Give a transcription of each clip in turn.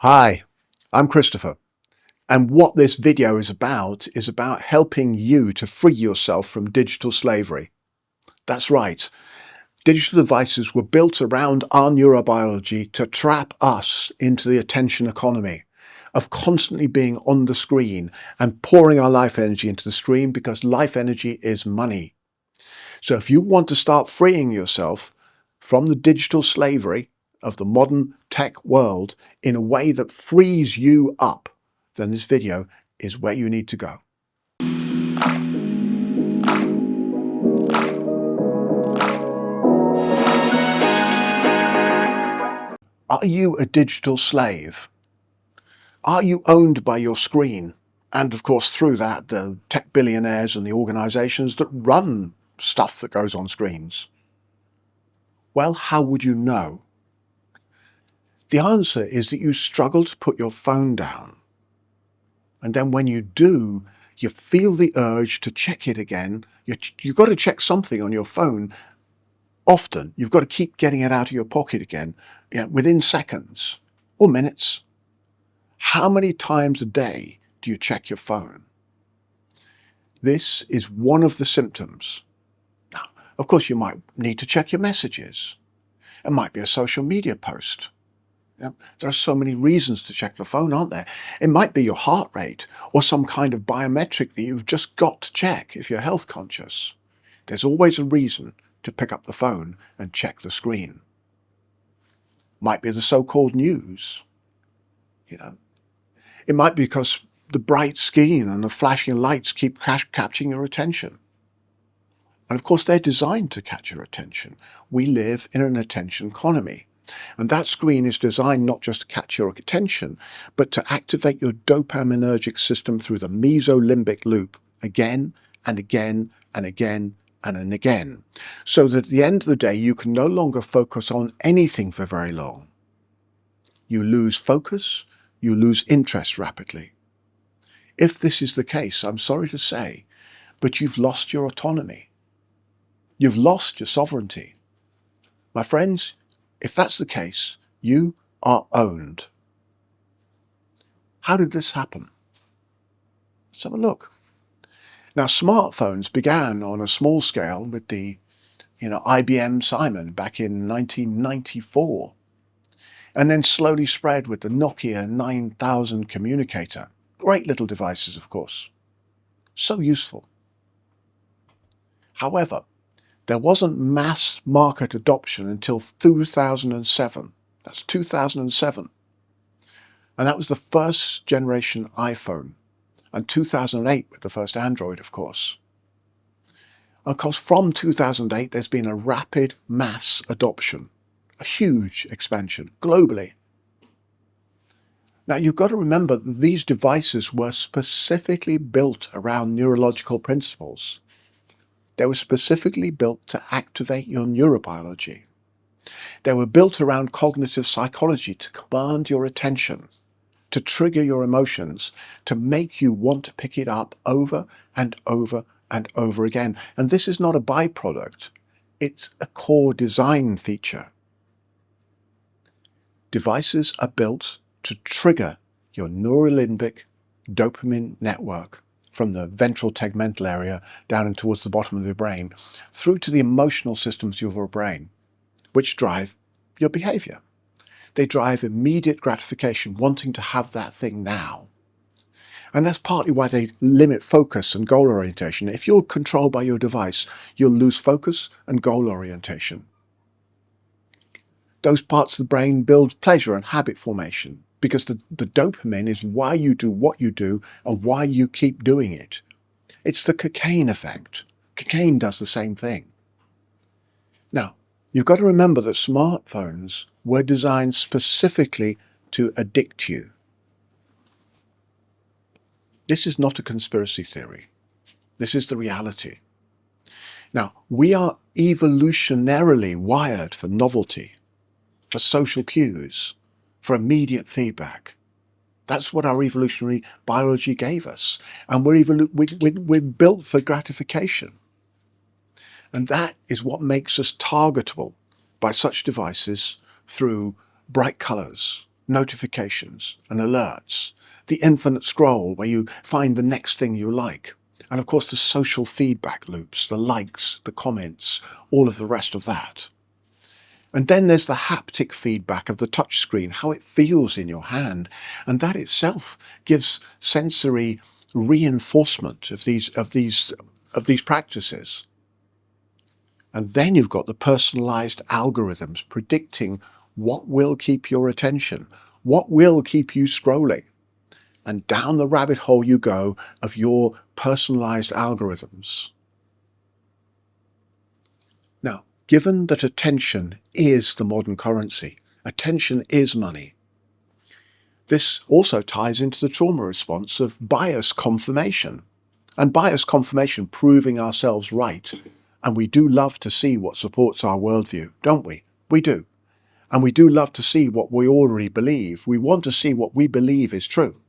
Hi, I'm Christopher, and what this video is about helping you to free yourself from digital slavery. That's right, digital devices were built around our neurobiology to trap us into the attention economy of constantly being on the screen and pouring our life energy into the screen because life energy is money. So if you want to start freeing yourself from the digital slavery of the modern tech world in a way that frees you up, then this video is where you need to go. Are you a digital slave? Are you owned by your screen? And of course, through that, the tech billionaires and the organizations that run stuff that goes on screens? Well, how would you know? The answer is that you struggle to put your phone down. And then when you do, you feel the urge to check it again. You've got to check something on your phone often. You've got to keep getting it out of your pocket again, within seconds or minutes. How many times a day do you check your phone? This is one of the symptoms. Now, of course, you might need to check your messages. It might be a social media post. There are so many reasons to check the phone, aren't there? It might be your heart rate or some kind of biometric that you've just got to check if you're health conscious. There's always a reason to pick up the phone and check the screen. Might be the so-called news. It might be because the bright screen and the flashing lights keep capturing your attention. And of course, they're designed to catch your attention. We live in an attention economy. And that screen is designed not just to catch your attention, but to activate your dopaminergic system through the mesolimbic loop again and again and again and again. So that at the end of the day, you can no longer focus on anything for very long. You lose focus, you lose interest rapidly. If this is the case, I'm sorry to say, but you've lost your autonomy. You've lost your sovereignty. My friends, if that's the case, you are owned. How did this happen? Let's have a look. Now, smartphones began on a small scale with the IBM Simon back in 1994, and then slowly spread with the Nokia 9000 communicator. Great little devices, of course. So useful. However, there wasn't mass market adoption until 2007. That's 2007. And that was the first generation iPhone. And 2008 with the first Android, of course. Of course, from 2008, there's been a rapid mass adoption, a huge expansion globally. Now, you've got to remember that these devices were specifically built around neurological principles. They were specifically built to activate your neurobiology. They were built around cognitive psychology to command your attention, to trigger your emotions, to make you want to pick it up over and over and over again. And this is not a byproduct. It's a core design feature. Devices are built to trigger your neurolimbic dopamine network from the ventral tegmental area down and towards the bottom of the brain through to the emotional systems of your brain, which drive your behavior. They drive immediate gratification, wanting to have that thing now. And that's partly why they limit focus and goal orientation. If you're controlled by your device, you'll lose focus and goal orientation. Those parts of the brain build pleasure and habit formation because the dopamine is why you do what you do and why you keep doing it. It's the cocaine effect. Cocaine does the same thing. Now, you've got to remember that smartphones were designed specifically to addict you. This is not a conspiracy theory. This is the reality. Now, we are evolutionarily wired for novelty, for social cues, for immediate feedback. That's what our evolutionary biology gave us. And we're built for gratification. And that is what makes us targetable by such devices through bright colors, notifications and alerts, the infinite scroll where you find the next thing you like, and of course the social feedback loops, the likes, the comments, all of the rest of that. And then there's the haptic feedback of the touchscreen, how it feels in your hand, and that itself gives sensory reinforcement of these practices. And then you've got the personalized algorithms predicting what will keep your attention, what will keep you scrolling. And down the rabbit hole you go of your personalized algorithms. Now, given that attention is the modern currency, attention is money, this also ties into the trauma response of bias confirmation. And bias confirmation proving ourselves right. And we do love to see what supports our worldview, don't we? We do. And we do love to see what we already believe. We want to see what we believe is true.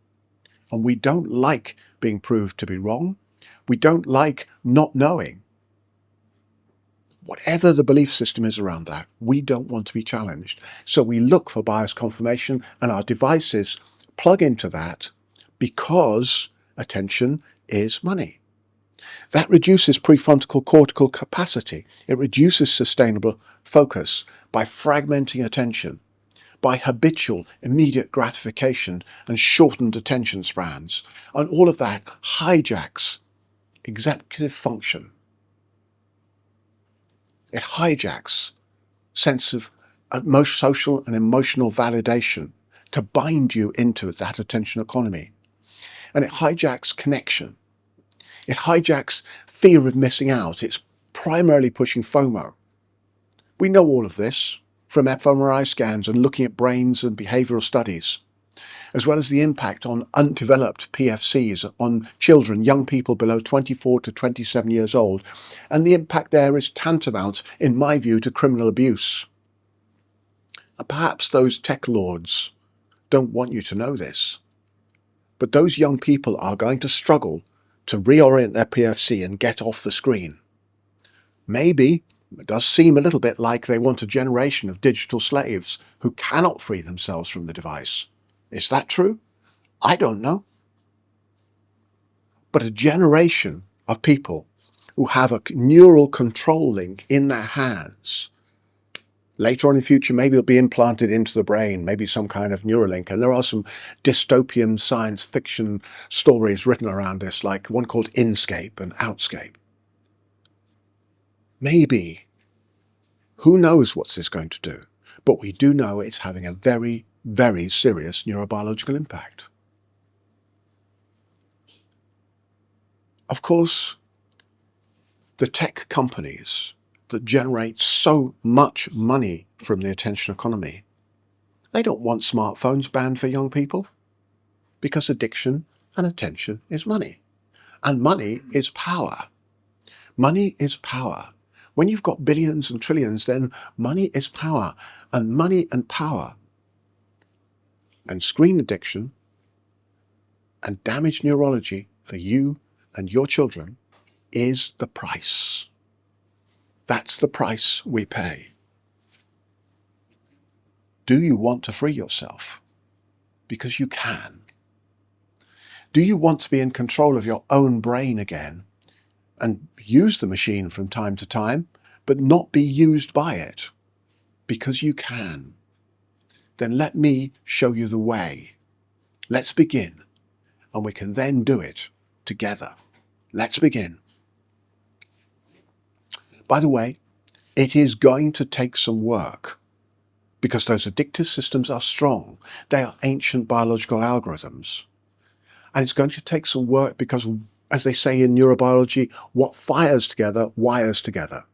And we don't like being proved to be wrong. We don't like not knowing. Whatever the belief system is around that, we don't want to be challenged. So we look for bias confirmation, and our devices plug into that because attention is money. That reduces prefrontal cortical capacity. It reduces sustainable focus by fragmenting attention, by habitual immediate gratification and shortened attention spans. And all of that hijacks executive function. It hijacks sense of social and emotional validation to bind you into that attention economy. And it hijacks connection. It hijacks fear of missing out. It's primarily pushing FOMO. We know all of this from fMRI scans and looking at brains and behavioural studies, as well as the impact on undeveloped PFCs on children, young people below 24 to 27 years old. And the impact there is tantamount, in my view, to criminal abuse. And perhaps those tech lords don't want you to know this, but those young people are going to struggle to reorient their PFC and get off the screen. Maybe it does seem a little bit like they want a generation of digital slaves who cannot free themselves from the device. Is that true? I don't know. But a generation of people who have a neural control link in their hands. Later on in the future, maybe it'll be implanted into the brain, maybe some kind of Neuralink. And there are some dystopian science fiction stories written around this, like one called Inscape and Outscape. Maybe. Who knows what this is going to do? But we do know it's having a very, very serious neurobiological impact. Of course, the tech companies that generate so much money from the attention economy, they don't want smartphones banned for young people because addiction and attention is money. And money is power. Money is power. When you've got billions and trillions, then money is power. And money and power and screen addiction and damaged neurology for you and your children is the price. That's the price we pay. Do you want to free yourself? Because you can. Do you want to be in control of your own brain again and use the machine from time to time, but not be used by it? Because you can. Then let me show you the way. Let's begin, and we can then do it together. Let's begin. By the way, it is going to take some work because those addictive systems are strong. They are ancient biological algorithms. And it's going to take some work because, as they say in neurobiology, what fires together wires together.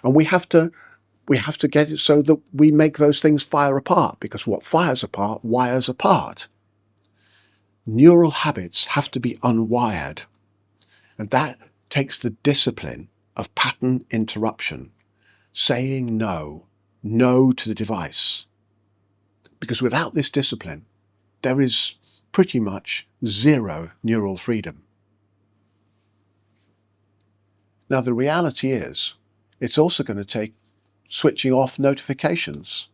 And we have to get it so that we make those things fire apart, because what fires apart wires apart. Neural habits have to be unwired. And that takes the discipline of pattern interruption, saying no to the device. Because without this discipline, there is pretty much zero neural freedom. Now, the reality is, it's also going to take switching off notifications.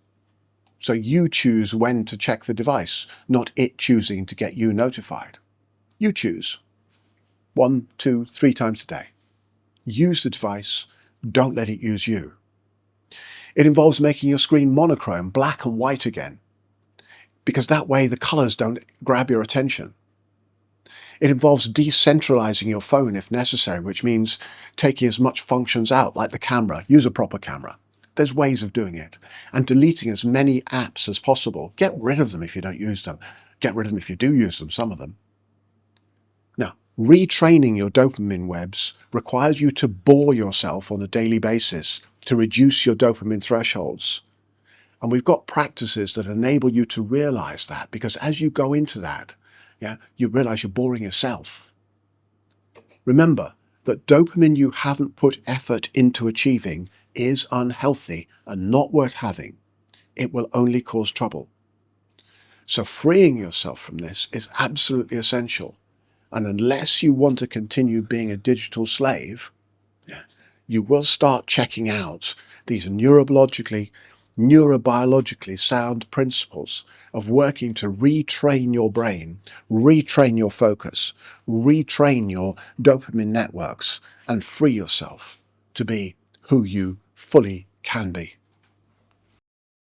So you choose when to check the device, not it choosing to get you notified. You choose 1, 2, 3 times a day. Use the device, don't let it use you. It involves making your screen monochrome, black and white again, because that way the colors don't grab your attention. It involves decentralizing your phone if necessary, which means taking as much functions out, like the camera. Use a proper camera. There's ways of doing it. And deleting as many apps as possible. Get rid of them if you don't use them. Get rid of them if you do use them, some of them. Now, retraining your dopamine webs requires you to bore yourself on a daily basis to reduce your dopamine thresholds. And we've got practices that enable you to realize that, because as you go into that, you realize you're boring yourself. Remember that dopamine you haven't put effort into achieving is unhealthy and not worth having. It will only cause trouble. So freeing yourself from this is absolutely essential. And unless you want to continue being a digital slave, you will start checking out these neurobiologically sound principles of working to retrain your brain, retrain your focus, retrain your dopamine networks, and free yourself to be who you fully can be.